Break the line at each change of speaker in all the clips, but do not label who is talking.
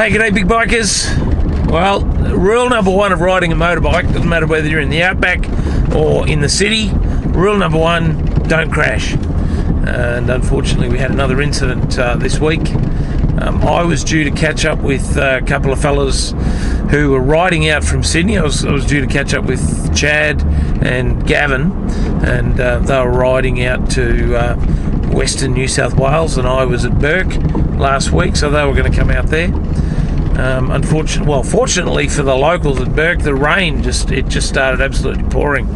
Hey, g'day big bikers. Well, rule number one of riding a motorbike, doesn't matter whether you're in the outback or in the city, rule number one, don't crash. And unfortunately we had another incident this week. I was due to catch up with a couple of fellas who were riding out from Sydney. I was due to catch up with Chad and Gavin, and they were riding out to Western New South Wales, and I was at Burke last week, so they were going to come out there. Fortunately for the locals at Burke, the rain just started absolutely pouring,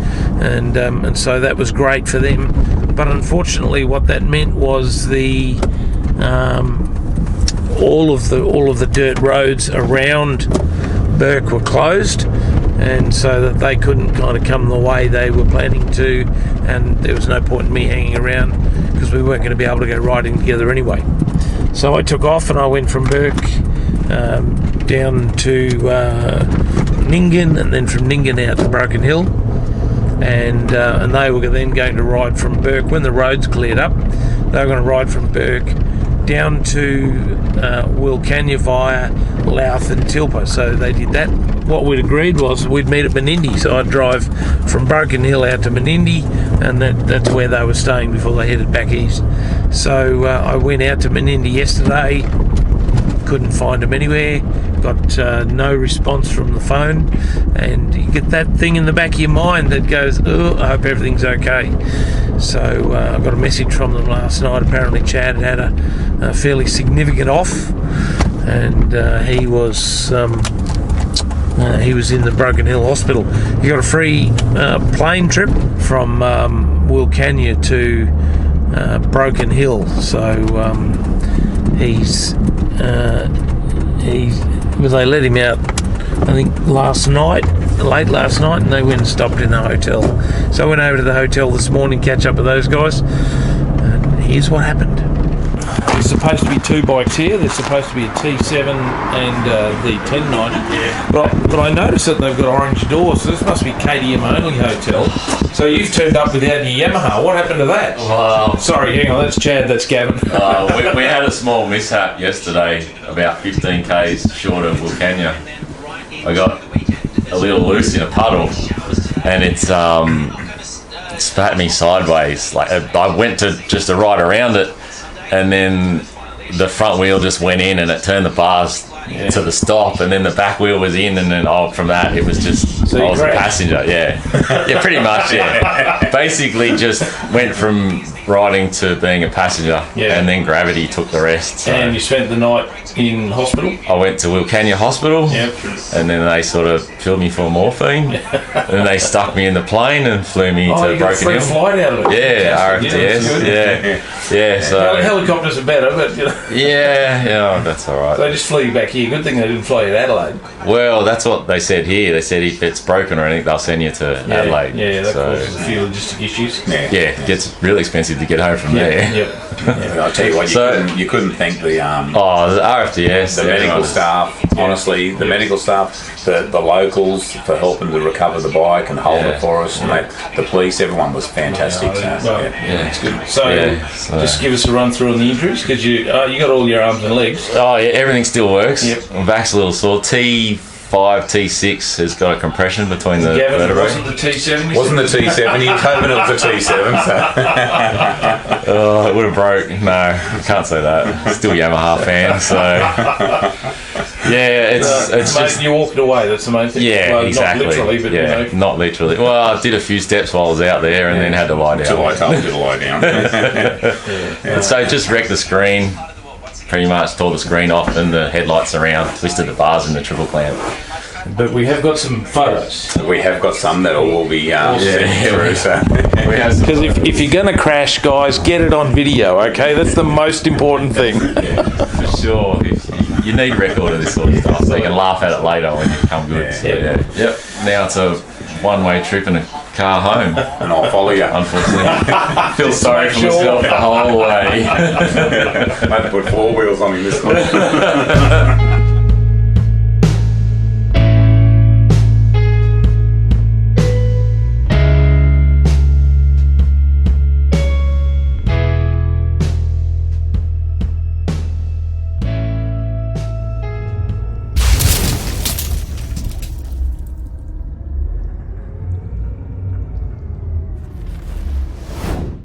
and so that was great for them. But unfortunately, what that meant was the all of the dirt roads around Burke were closed, and so that they couldn't kind of come the way they were planning to, and there was no point in me hanging around because we weren't going to be able to go riding together anyway. So I took off and I went from Burke down to Nyngan, and then from Nyngan out to Broken Hill, and they were then going to ride from Burke when the roads cleared up. They were going to ride from Burke down to Wilcannia via Louth and Tilpa. So they did that. What we'd agreed was we'd meet at Menindee, so I'd drive from Broken Hill out to Menindee, and that's where they were staying before they headed back east. So I went out to Menindee yesterday, couldn't find them anywhere, got no response from the phone, and you get that thing in the back of your mind that goes, oh, I hope everything's okay. So I got a message from them last night. Apparently Chad had a fairly significant off, and he was in the Broken Hill Hospital. He got a free plane trip from Wilcannia to Broken Hill. So they let him out, I think late last night, and they went and stopped in the hotel. So I went over to the hotel this morning, catch up with those guys, and here's what happened. There's supposed to be two bikes here. There's supposed to be a T7 and the 1090. Yeah. But I noticed that they've got orange doors, so this must be KTM only hotel. So you've turned up without your Yamaha. What happened to that?
Well,
sorry, hang on, that's Chad, that's Gavin.
we had a small mishap yesterday, about 15 k's short of Wilcannia. I got a little loose in a puddle, and it spat me sideways. Like I went to just to ride around it, and then the front wheel just went in and it turned the bars to the stop, and then the back wheel was in, and then from that it was just I was a passenger. Yeah, pretty much. Yeah, basically just went from riding to being a passenger, and then gravity took the rest. So.
And you spent the night in hospital?
I went to Wilcannia Hospital, and then they sort of filled me full of morphine, and then they stuck me in the plane and flew me to Broken Hill.
Flight out of it.
Yeah, RFDS. Yeah. So
helicopters are better, but
yeah, that's all right.
They just flew you back here. Good thing they didn't fly you to Adelaide.
Well, that's what they said here. They said if it's broken or anything, they'll send you to Adelaide.
Yeah, that causes a few logistic issues.
Yeah, it gets really expensive to get home from there.
I'll tell you what, you couldn't thank the
RFDS,
the medical staff. Honestly, the medical staff, the locals for helping to recover the bike and hold it for us, and the police, everyone was fantastic.
It's good. So just give us a run through on the injuries, because you got all your arms and legs.
Oh yeah, everything still works. My back's a little sore. T5, T6 has got a compression between the vertebrae.
Wasn't the T7?
Wasn't the T7? You told me it was a T7. So.
Oh, it would have broke. No, I can't say that. Still Yamaha fan, so yeah, it's just
you walked away. That's the main thing.
Yeah, well, exactly.
Not literally, but
not literally. Well, I did a few steps while I was out there, and then had to lie down.
So I told you to lie down.
So just wrecked the screen. Pretty much tore the screen off and the headlights around, twisted the bars in the triple clamp.
But we have got some photos.
We have got some that will be through.
Because if you're going to crash, guys, get it on video, okay? That's the most important thing.
Yeah, for sure. You need record of this sort of stuff, so you can laugh at it later when you come good. Now it's a one-way trip and a car home.
And I'll follow you.
Unfortunately. I feel sorry for myself the whole way.
I had to put 4 wheels on him this time.